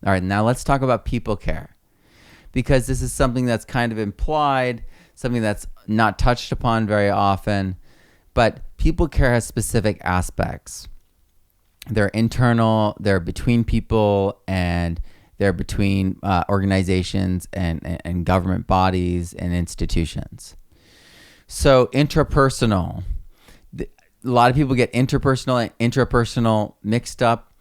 All right, now let's talk about people care, because this is something that's kind of implied, something that's not touched upon very often. But people care has specific aspects. They're internal, they're between people, and they're between organizations and government bodies and institutions. So interpersonal, a lot of people get interpersonal and intrapersonal mixed up.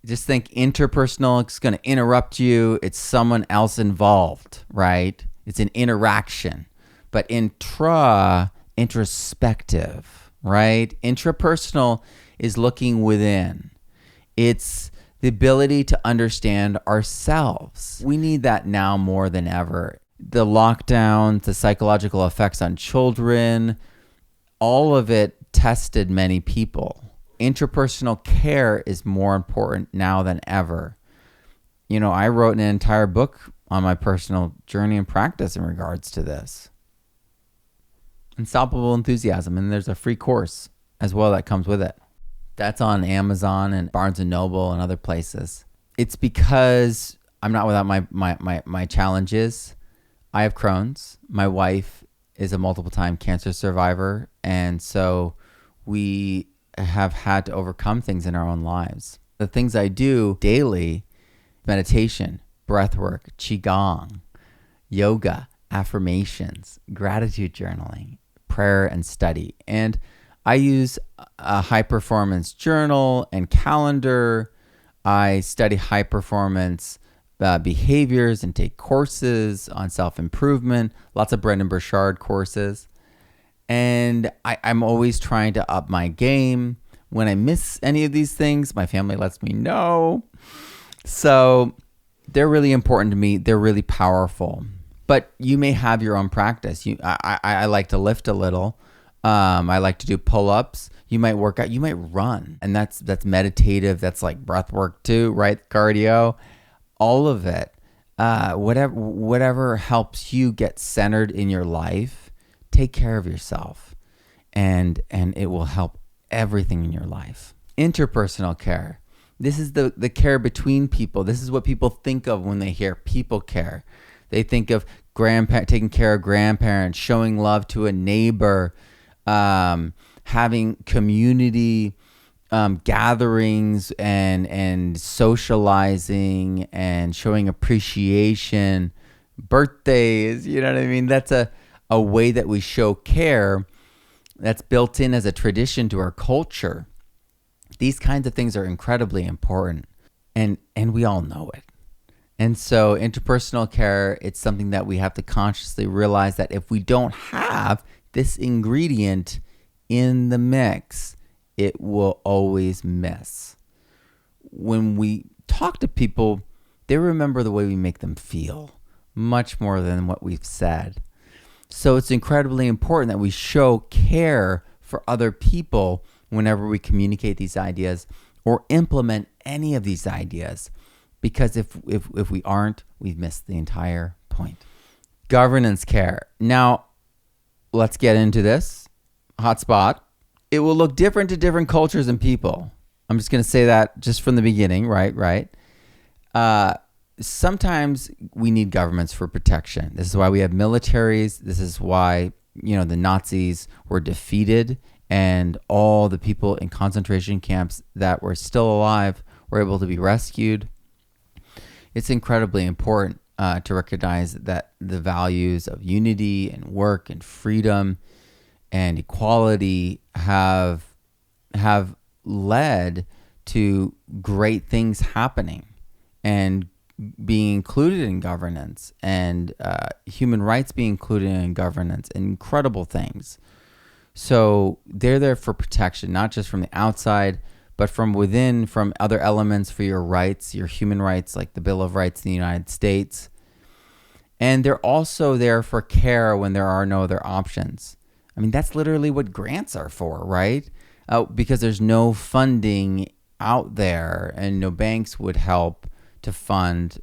Just think interpersonal, it's going to interrupt you. It's someone else involved, right? It's an interaction. But introspective, right? Intrapersonal is looking within. It's the ability to understand ourselves. We need that now more than ever. The lockdowns, the psychological effects on children, all of it tested many people. Interpersonal care is more important now than ever. You know, I wrote an entire book on my personal journey and practice in regards to this. Unstoppable Enthusiasm, and there's a free course as well that comes with it. That's on Amazon and Barnes and Noble and other places. It's because I'm not without my challenges. I have Crohn's. My wife is a multiple time cancer survivor, and so we have had to overcome things in our own lives. The things I do daily: meditation, breath work, qigong, yoga, affirmations, gratitude journaling, prayer, and study. And I use a high performance journal and calendar. I study high performance behaviors and take courses on self-improvement, lots of Brendan Burchard courses. And I'm always trying to up my game. When I miss any of these things, my family lets me know. So they're really important to me. They're really powerful. But you may have your own practice. I like to lift a little. I like to do pull-ups. You might work out. You might run. And that's meditative. That's like breath work too, right? Cardio. All of it. Whatever helps you get centered in your life, take care of yourself. And it will help everything in your life. Interpersonal care. This is the care between people. This is what people think of when they hear people care. They think of taking care of grandparents, showing love to a neighbor, having community gatherings and socializing and showing appreciation, birthdays, you know what I mean? That's a way that we show care that's built in as a tradition to our culture. These kinds of things are incredibly important, and we all know it. And so interpersonal care, it's something that we have to consciously realize that if we don't have this ingredient in the mix, it will always miss. When we talk to people, they remember the way we make them feel much more than what we've said. So it's incredibly important that we show care for other people whenever we communicate these ideas or implement any of these ideas. Because if we aren't, we've missed the entire point. Governance care. Now, let's get into this. Hot spot. It will look different to different cultures and people. I'm just going to say that just from the beginning, right? Sometimes we need governments for protection. This is why we have militaries. This is why, the Nazis were defeated and all the people in concentration camps that were still alive were able to be rescued. It's incredibly important to recognize that the values of unity and work and freedom and equality have led to great things happening and being included in governance and human rights being included in governance, and incredible things. So they're there for protection, not just from the outside, but from within, from other elements for your rights, your human rights, like the Bill of Rights in the United States. And they're also there for care when there are no other options. I mean, that's literally what grants are for, right? Because there's no funding out there and no banks would help to fund.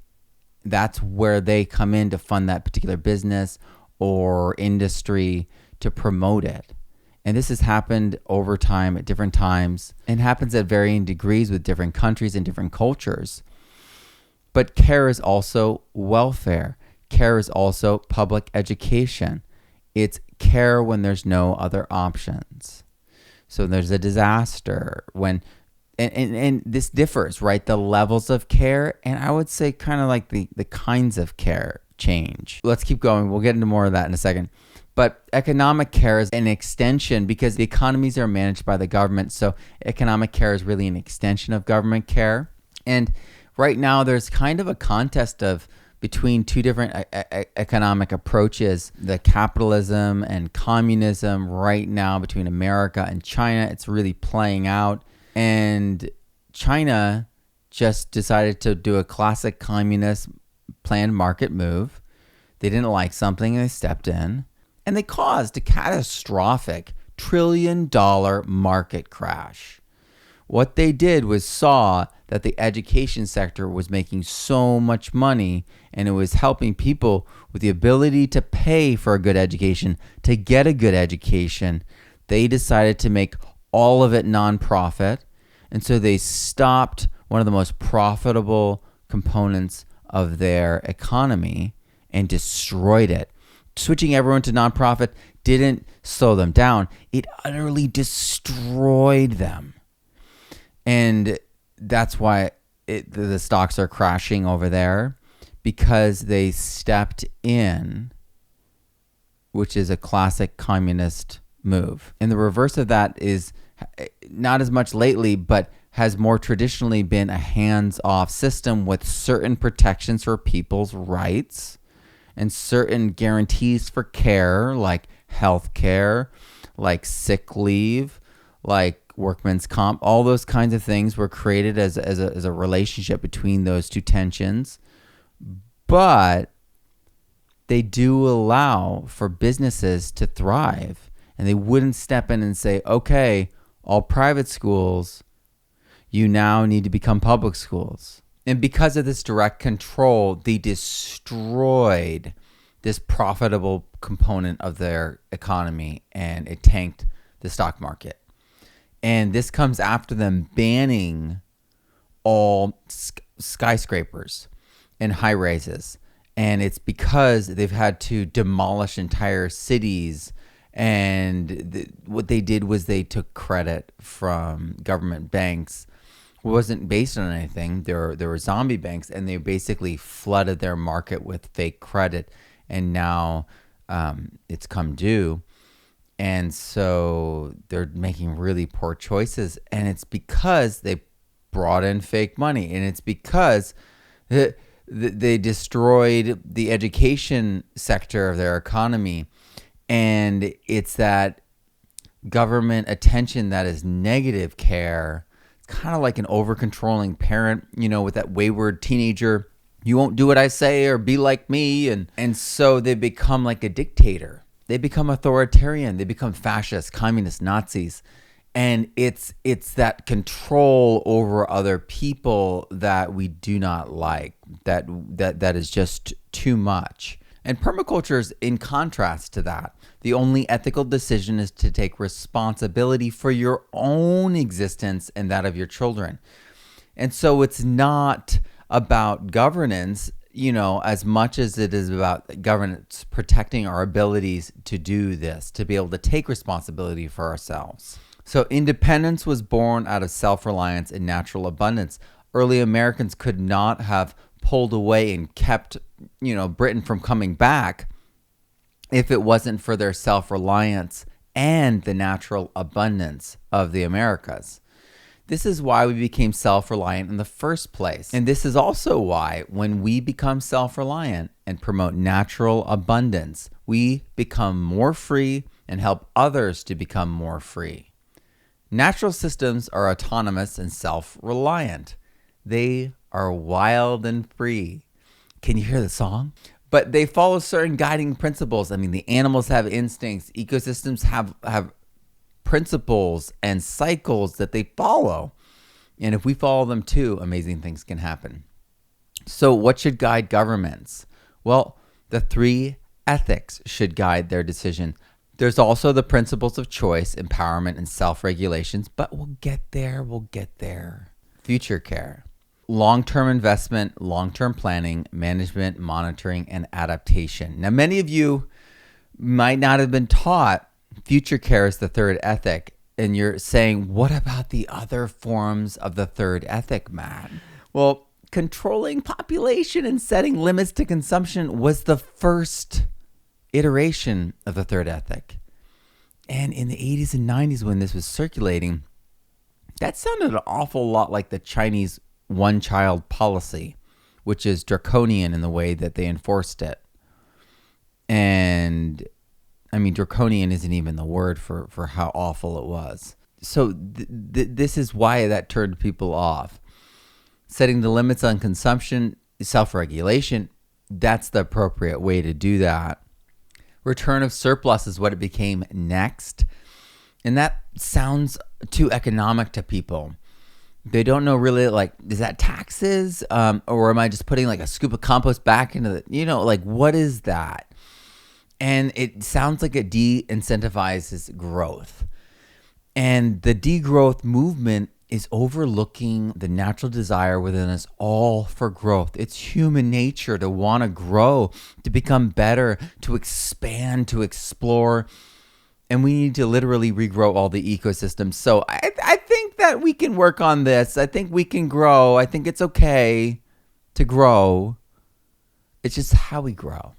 That's where they come in to fund that particular business or industry to promote it. And this has happened over time at different times and happens at varying degrees with different countries and different cultures. But care is also welfare. Care is also public education. It's care when there's no other options. So there's a disaster when, and this differs, right? The levels of care, and I would say kind of like the kinds of care change. Let's keep going. We'll get into more of that in a second. But economic care is an extension because the economies are managed by the government. So economic care is really an extension of government care. And right now there's kind of a contest of between two different economic approaches, the capitalism and communism right now between America and China. It's really playing out. And China just decided to do a classic communist planned market move. They didn't like something and they stepped in. And they caused a catastrophic $1 trillion market crash. What they did was saw that the education sector was making so much money and it was helping people with the ability to pay for a good education, to get a good education. They decided to make all of it nonprofit. And so they stopped one of the most profitable components of their economy and destroyed it. Switching everyone to nonprofit didn't slow them down. It utterly destroyed them. And that's why the stocks are crashing over there, because they stepped in, which is a classic communist move. And the reverse of that is not as much lately, but has more traditionally been a hands-off system with certain protections for people's rights and certain guarantees for care, like health care, like sick leave, like workman's comp. All those kinds of things were created as a relationship between those two tensions. But they do allow for businesses to thrive, and they wouldn't step in and say, okay, all private schools, you now need to become public schools. And because of this direct control, they destroyed this profitable component of their economy, and it tanked the stock market. And this comes after them banning all skyscrapers and high rises. And it's because they've had to demolish entire cities. And what they did was they took credit from government banks. It wasn't based on anything. There were zombie banks, and they basically flooded their market with fake credit. And now it's come due. And so they're making really poor choices. And it's because they brought in fake money. And it's because they destroyed the education sector of their economy. And it's that government attention that is negative care. It's kind of like an over-controlling parent, with that wayward teenager. You won't do what I say or be like me. And so they become like a dictator. They become authoritarian. They become fascist, communist, Nazis. And it's that control over other people that we do not like, that is just too much. And permaculture is in contrast to that. The only ethical decision is to take responsibility for your own existence and that of your children. And so it's not about governance, as much as it is about governance protecting our abilities to do this, to be able to take responsibility for ourselves. So independence was born out of self-reliance and natural abundance. Early Americans could not have pulled away and kept, Britain from coming back if it wasn't for their self-reliance and the natural abundance of the Americas. This is why we became self-reliant in the first place. And this is also why when we become self-reliant and promote natural abundance, we become more free and help others to become more free. Natural systems are autonomous and self-reliant. They are wild and free. Can you hear the song? But they follow certain guiding principles. The animals have instincts. Ecosystems have principles and cycles that they follow. And if we follow them too, amazing things can happen. So what should guide governments? Well, the 3 ethics should guide their decision. There's also the principles of choice, empowerment, and self-regulations, but we'll get there. Future care. long-term investment, long-term planning, management, monitoring, and adaptation. Now, many of you might not have been taught future care is the third ethic. And you're saying, what about the other forms of the third ethic, Matt? Well, controlling population and setting limits to consumption was the first iteration of the third ethic. And in the 80s and 90s, when this was circulating, that sounded an awful lot like the Chinese one-child policy, which is draconian in the way that they enforced it. And I mean, draconian isn't even the word for how awful it was. So this is why that turned people off. Setting the limits on consumption, self-regulation, that's the appropriate way to do that. Return of surplus is what it became next. And that sounds too economic to people. They don't know really, like, is that taxes? Or am I just putting like a scoop of compost back into the, like, what is that? And it sounds like it de-incentivizes growth. And the degrowth movement is overlooking the natural desire within us all for growth. It's human nature to want to grow, to become better, to expand, to explore. And we need to literally regrow all the ecosystems. So I think that we can work on this. I think we can grow. I think it's okay to grow. It's just how we grow.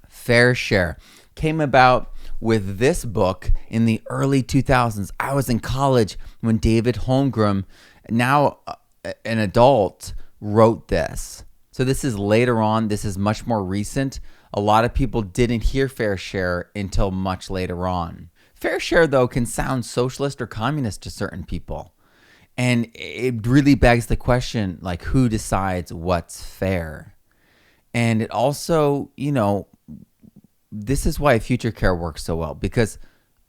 Fair Share came about with this book in the early 2000s. I was in college when David Holmgren, now an adult, wrote this. So this is later on. This is much more recent. A lot of people didn't hear Fair Share until much later on. Fair Share, though, can sound socialist or communist to certain people. And it really begs the question, like, who decides what's fair? And it also, this is why future care works so well, because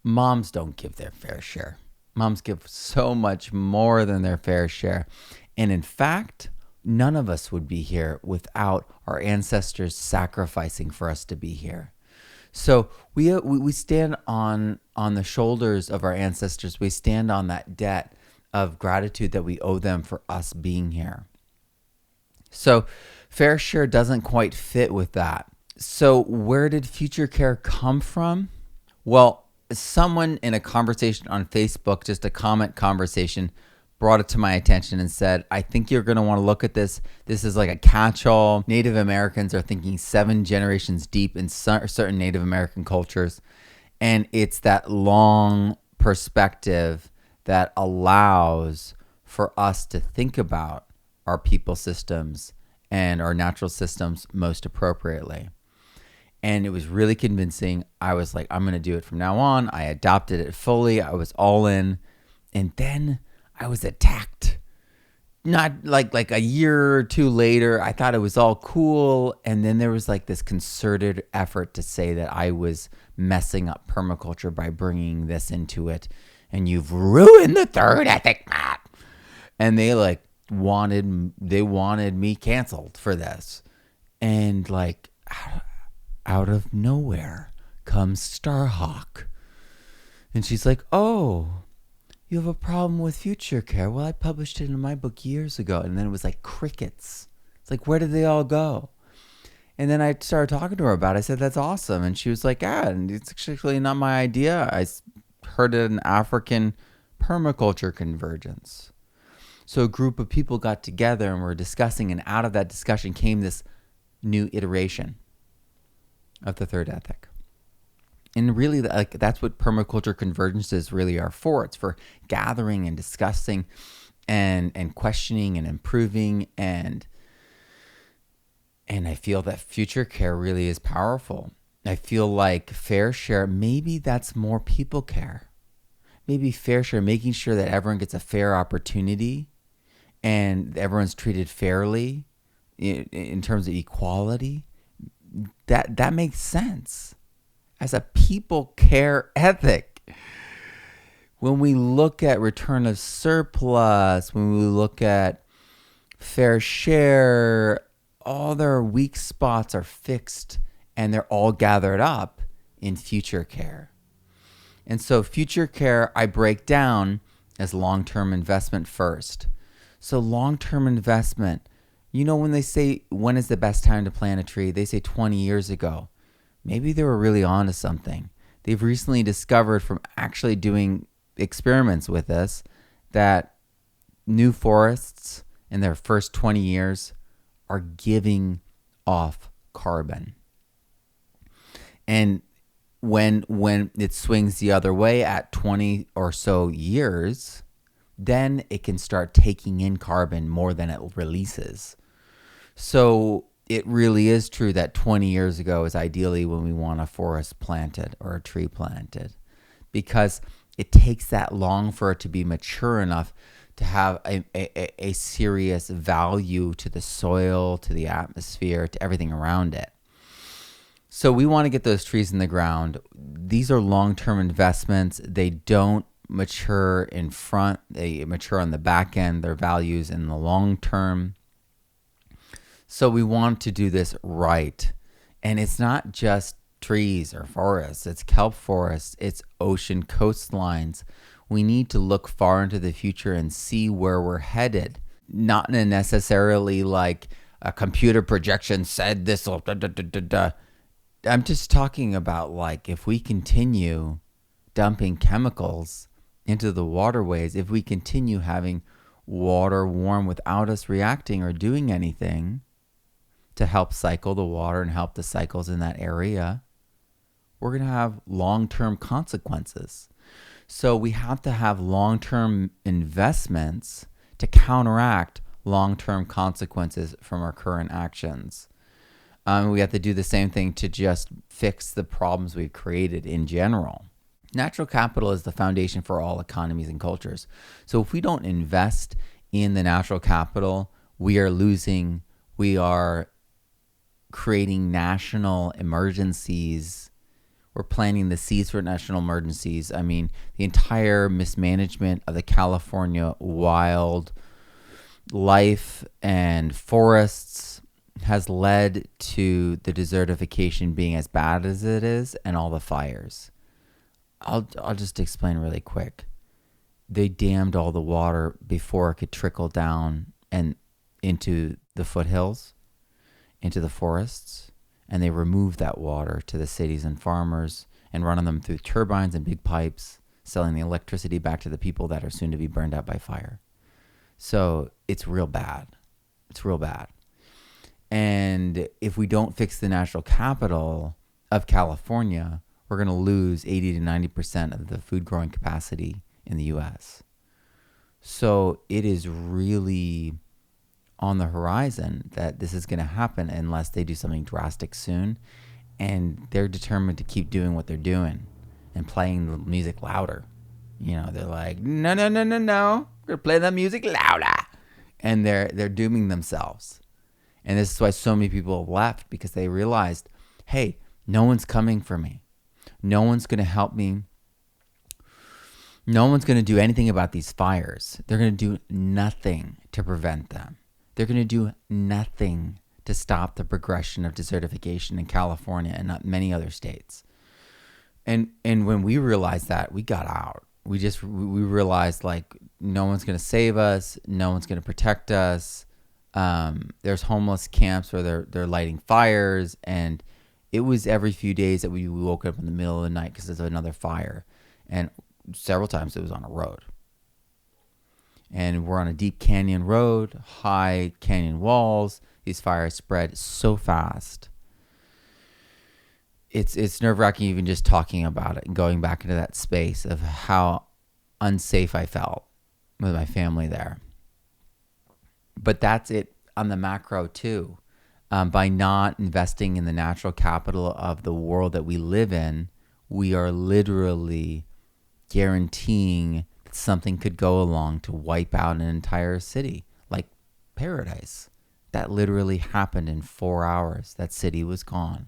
moms don't give their fair share. Moms give so much more than their fair share. And in fact, none of us would be here without our ancestors sacrificing for us to be here. So we stand on the shoulders of our ancestors. We stand on that debt of gratitude that we owe them for us being here. So fair share doesn't quite fit with that. So where did future care come from? Well, someone in a conversation on Facebook, just a comment conversation, brought it to my attention and said, I think you're going to want to look at this. This is like a catch-all. Native Americans are thinking 7 generations deep in certain Native American cultures. And it's that long perspective that allows for us to think about our people systems and our natural systems most appropriately. And it was really convincing. I was like, I'm going to do it from now on. I adopted it fully. I was all in. And then I was attacked. Not like a year or two later, I thought it was all cool. And then there was like this concerted effort to say that I was messing up permaculture by bringing this into it. And you've ruined the third ethic, Matt. And they wanted me canceled for this. And like out of nowhere comes Starhawk. And she's like, oh, you have a problem with future care. Well, I published it in my book years ago. And then it was like crickets. It's like, where did they all go? And then I started talking to her about it. I said, that's awesome. And she was like, and it's actually not my idea. I heard it in African permaculture convergence. So a group of people got together and were discussing, and out of that discussion came this new iteration of the third ethic. And really, that's what permaculture convergences really are for. It's for gathering and discussing and questioning and improving. And I feel that future care really is powerful. I feel like fair share, maybe that's more people care. Maybe fair share, making sure that everyone gets a fair opportunity and everyone's treated fairly in terms of equality. That makes sense as a people care ethic. When we look at return of surplus, when we look at fair share, all their weak spots are fixed and they're all gathered up in future care. And so future care I break down as long-term investment first. So long-term investment, when they say, when is the best time to plant a tree? They say 20 years ago. Maybe they were really onto something. They've recently discovered from actually doing experiments with this that new forests in their first 20 years are giving off carbon. And when it swings the other way at 20 or so years, then it can start taking in carbon more than it releases. So it really is true that 20 years ago is ideally when we want a forest planted or a tree planted, because it takes that long for it to be mature enough to have a serious value to the soil, to the atmosphere, to everything around it. So we want to get those trees in the ground. These are long-term investments. They don't mature in front. They mature on the back end, their values in the long term. So we want to do this right. And it's not just trees or forests. It's kelp forests. It's ocean coastlines. We need to look far into the future and see where we're headed. Not in a necessarily like a computer projection said this will I'm just talking about like if we continue dumping chemicals into the waterways, if we continue having water warm without us reacting or doing anything to help cycle the water and help the cycles in that area, we're going to have long-term consequences. So we have to have long-term investments to counteract long-term consequences from our current actions. We have to do the same thing to just fix the problems we've created in general. Natural capital is the foundation for all economies and cultures. So if we don't invest in the natural capital, we are losing, we are creating national emergencies. We're planting the seeds for national emergencies. I mean, the entire mismanagement of the California wild life and forests has led to the desertification being as bad as it is and all the fires. I'll just explain really quick. They dammed all the water before it could trickle down and into the foothills, into the forests, and they removed that water to the cities and farmers and running them through turbines and big pipes, selling the electricity back to the people that are soon to be burned out by fire. So it's real bad. It's real bad. And if we don't fix the natural capital of California, we're going to lose 80 to 90% of the food growing capacity in the U.S. So it is really on the horizon that this is going to happen unless they do something drastic soon. And they're determined to keep doing what they're doing and playing the music louder. They're like, no, we're going to play the music louder. And they're dooming themselves. And this is why so many people have left, because they realized, hey, no one's coming for me. No one's going to help me. No one's going to do anything about these fires. They're going to do nothing to prevent them. They're going to do nothing to stop the progression of desertification in California and not many other states. And when we realized that, we got out. We realized like no one's going to save us. No one's going to protect us. There's homeless camps where they're lighting fires, and it was every few days that we woke up in the middle of the night because there's another fire, and several times it was on a road. And we're on a deep canyon road, high canyon walls. These fires spread so fast. It's nerve-wracking even just talking about it and going back into that space of how unsafe I felt with my family there. But that's it on the macro too. By not investing in the natural capital of the world that we live in, we are literally guaranteeing that something could go along to wipe out an entire city, like Paradise. That literally happened in 4 hours. That city was gone.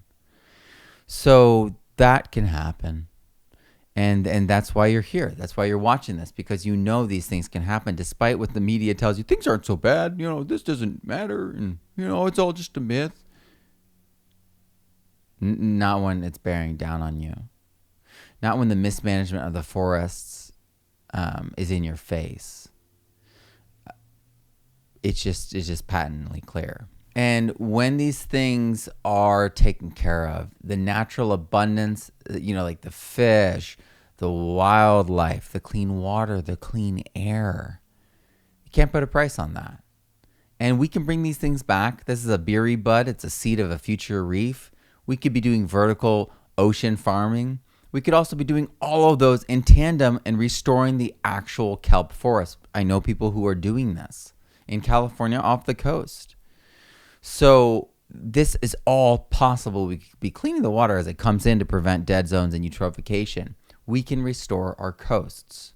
So that can happen. And that's why you're here. That's why you're watching this, because you know these things can happen despite what the media tells you. Things aren't so bad. This doesn't matter. And, it's all just a myth. Not when it's bearing down on you. Not when the mismanagement of the forests is in your face. it's just patently clear. And when these things are taken care of, the natural abundance, like the fish, the wildlife, the clean water, the clean air, you can't put a price on that. And we can bring these things back. This is a beery bud. It's a seed of a future reef. We could be doing vertical ocean farming. We could also be doing all of those in tandem and restoring the actual kelp forest. I know people who are doing this in California off the coast. So this is all possible. We could be cleaning the water as it comes in to prevent dead zones and eutrophication. We can restore our coasts.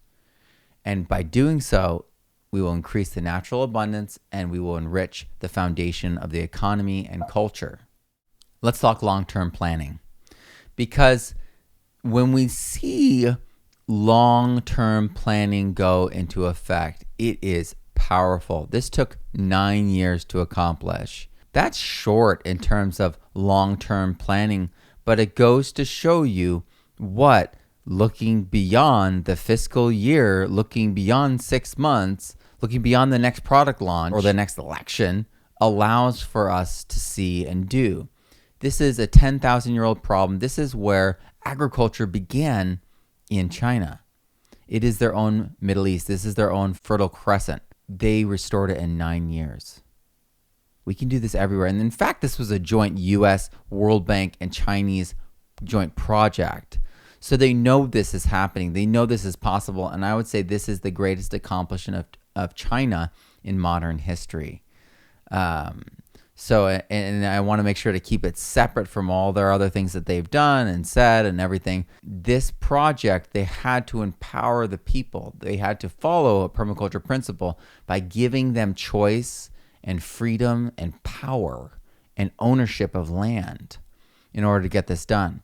And by doing so, we will increase the natural abundance and we will enrich the foundation of the economy and culture. Let's talk long-term planning. Because when we see long-term planning go into effect, it is powerful. This took 9 years to accomplish. That's short in terms of long-term planning, but it goes to show you what looking beyond the fiscal year, looking beyond 6 months, looking beyond the next product launch or the next election allows for us to see and do. This is a 10,000-year-old problem. This is where agriculture began in China. It is their own Middle East. This is their own Fertile Crescent. They restored it in 9 years. We can do this everywhere. And in fact, this was a joint U.S., World Bank, and Chinese joint project. So they know this is happening. They know this is possible. And I would say this is the greatest accomplishment of China in modern history. And I want to make sure to keep it separate from all their other things that they've done and said and everything. This project, they had to empower the people. They had to follow a permaculture principle by giving them choice and freedom and power and ownership of land in order to get this done.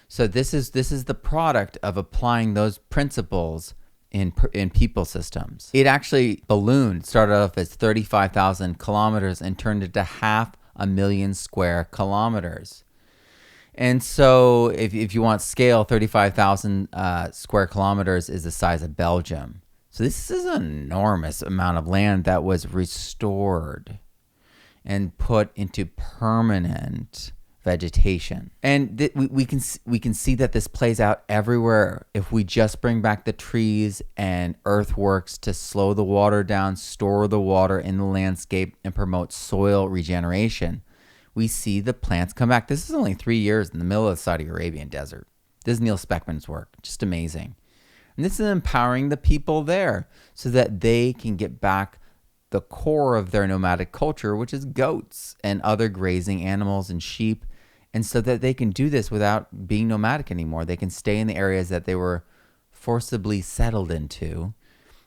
So this is the product of applying those principles in people systems. It actually ballooned, started off as 35,000 kilometers and turned into 500,000 square kilometers. And so if you want scale, 35,000 square kilometers is the size of Belgium. So this is an enormous amount of land that was restored and put into permanent vegetation. And we can see that this plays out everywhere. If we just bring back the trees and earthworks to slow the water down, store the water in the landscape, and promote soil regeneration, we see the plants come back. This is only 3 years in the middle of the Saudi Arabian desert. This is Neil Speckman's work. Just amazing. And this is empowering the people there so that they can get back the core of their nomadic culture, which is goats and other grazing animals and sheep. And so that they can do this without being nomadic anymore. They can stay in the areas that they were forcibly settled into.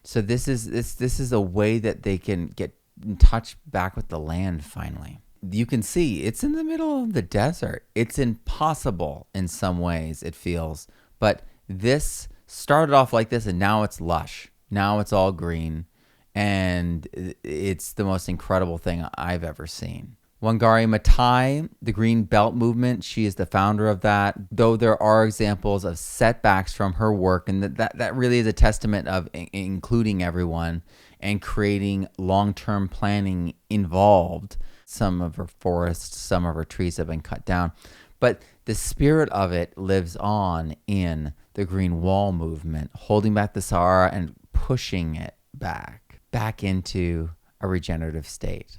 So this is a way that they can get in touch back with the land finally. You can see it's in the middle of the desert. It's impossible in some ways, it feels. But this started off like this, and now it's lush. Now it's all green, and it's the most incredible thing I've ever seen. Wangari Maathai, the Green Belt movement, she is the founder of that, though there are examples of setbacks from her work, and that really is a testament of including everyone and creating long-term planning involved. Some of her forests, some of her trees have been cut down, but the spirit of it lives on in the Green Wall movement, holding back the Sahara and pushing it back into a regenerative state.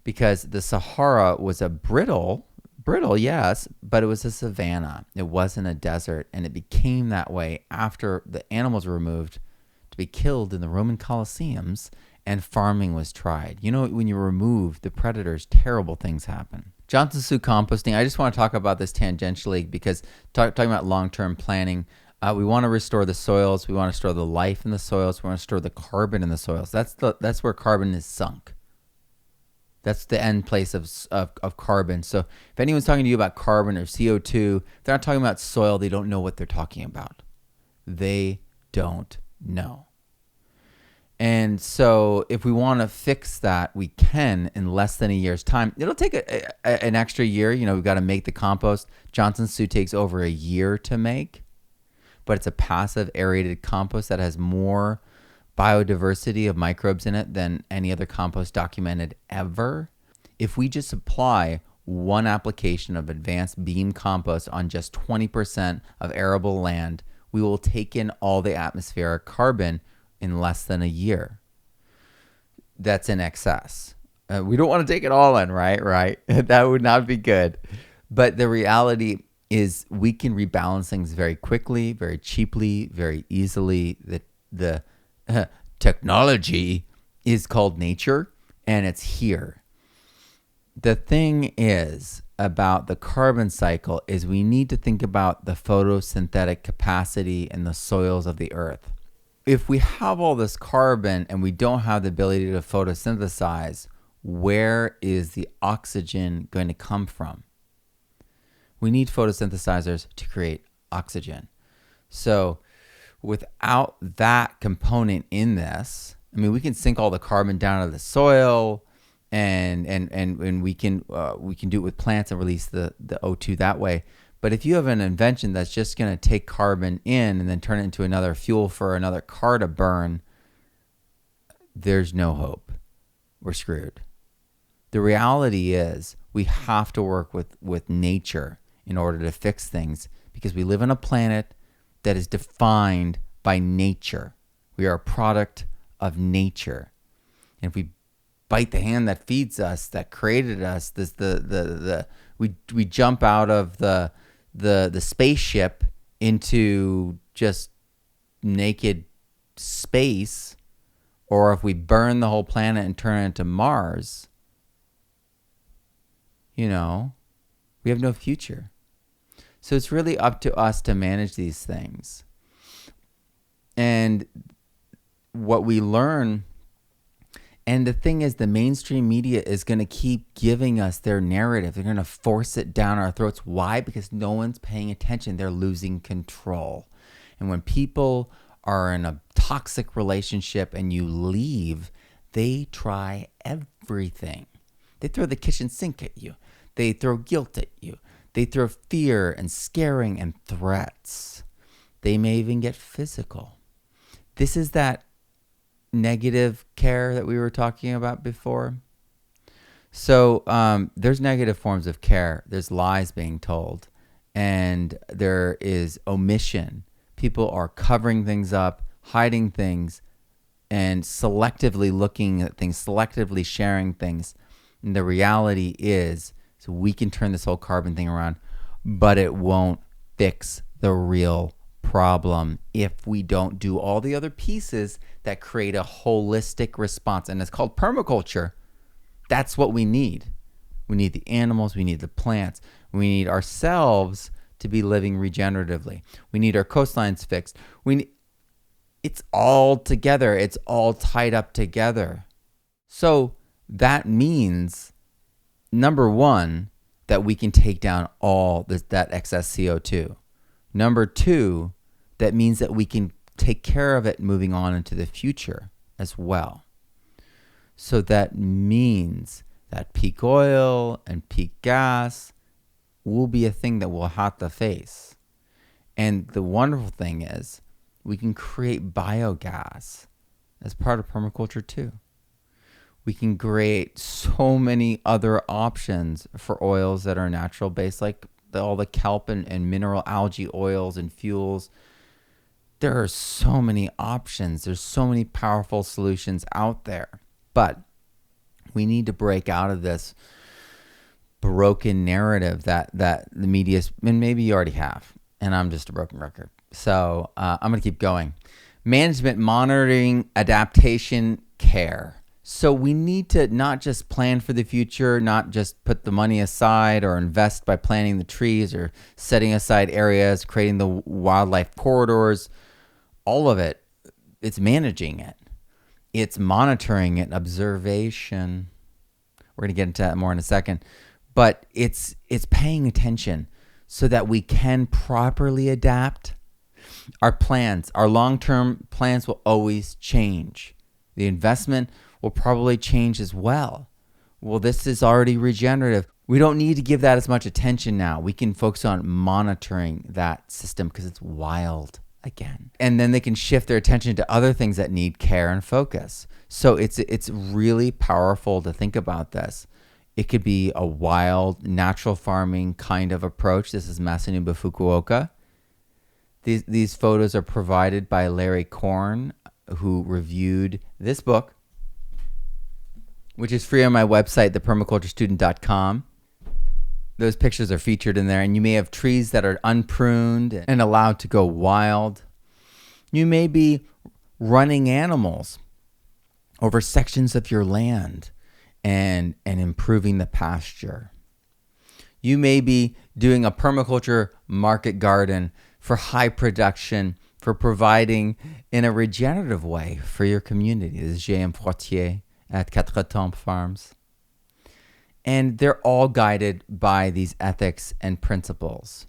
Because the Sahara was a brittle, yes, but it was a savanna. It wasn't a desert, and it became that way after the animals were removed to be killed in the Roman Colosseums and farming was tried. You know, when you remove the predators, terrible things happen. Johnson Su composting, I just want to talk about this tangentially because talking about long-term planning, we want to restore the soils. We want to restore the life in the soils. We want to store the carbon in the soils. That's where carbon is sunk. That's the end place of carbon. So if anyone's talking to you about carbon or CO2, if they're not talking about soil, they don't know what they're talking about. They don't know. And so if we want to fix that, we can in less than a year's time. It'll take an extra year. You know, we've got to make the compost. Johnson Su takes over a year to make, but it's a passive aerated compost that has more biodiversity of microbes in it than any other compost documented ever. If we just apply one application of advanced beam compost on just 20% of arable land, we will take in all the atmospheric carbon in less than a year. That's in excess. We don't want to take it all in, right? That would not be good. But the reality is we can rebalance things very quickly, very cheaply, very easily. The technology is called nature, and it's here. The thing is about the carbon cycle is we need to think about the photosynthetic capacity in the soils of the earth. If we have all this carbon and we don't have the ability to photosynthesize, where is the oxygen going to come from? We need photosynthesizers to create oxygen. So without that component in this, I mean, we can sink all the carbon down to the soil, and we can do it with plants and release the O2 that way. But if you have an invention that's just going to take carbon in and then turn it into another fuel for another car to burn, there's no hope. We're screwed. The reality is we have to work with nature in order to fix things, because we live on a planet that is defined by nature. We are a product of nature. And if we bite the hand that feeds us, that created us, we jump out of the spaceship into just naked space, or if we burn the whole planet and turn it into Mars, we have no future. So it's really up to us to manage these things. And what we learn, and the thing is, the mainstream media is going to keep giving us their narrative. They're going to force it down our throats. Why? Because no one's paying attention. They're losing control. And when people are in a toxic relationship and you leave, they try everything. They throw the kitchen sink at you. They throw guilt at you. They throw fear and scaring and threats. They may even get physical. This is that negative care that we were talking about before. So there's negative forms of care. There's lies being told, and there is omission. People are covering things up, hiding things, and selectively looking at things, selectively sharing things. And the reality is, so we can turn this whole carbon thing around, but it won't fix the real problem if we don't do all the other pieces that create a holistic response. And it's called permaculture. That's what we need. We need the animals. We need the plants. We need ourselves to be living regeneratively. We need our coastlines fixed. It's all together. It's all tied up together. So that means, number one, that we can take down all that excess CO2. Number two, that means that we can take care of it moving on into the future as well. So that means that peak oil and peak gas will be a thing that we'll have to face. And the wonderful thing is we can create biogas as part of permaculture too. We can create so many other options for oils that are natural based, like all the kelp and mineral algae oils and fuels. There are so many options. There's so many powerful solutions out there. But we need to break out of this broken narrative that the media, and maybe you already have, and I'm just a broken record. So I'm going to keep going. Management, monitoring, adaptation, care. So we need to not just plan for the future, not just put the money aside or invest by planting the trees or setting aside areas, creating the wildlife corridors. All of it, it's managing it. It's monitoring it, observation. We're going to get into that more in a second. But it's paying attention so that we can properly adapt. Our plans, our long-term plans will always change. The investment will probably change as well. Well, this is already regenerative. We don't need to give that as much attention now. We can focus on monitoring that system because it's wild. again. And then they can shift their attention to other things that need care and focus. So it's really powerful to think about this. It could be a wild, natural farming kind of approach. This is Masanobu Fukuoka. These photos are provided by Larry Korn, who reviewed this book, which is free on my website, thepermaculturestudent.com. Those pictures are featured in there, and you may have trees that are unpruned and allowed to go wild. You may be running animals over sections of your land and improving the pasture. You may be doing a permaculture market garden for high production, for providing in a regenerative way for your community. This is J.M. Fortier at Quatre Tempes Farms. And they're all guided by these ethics and principles.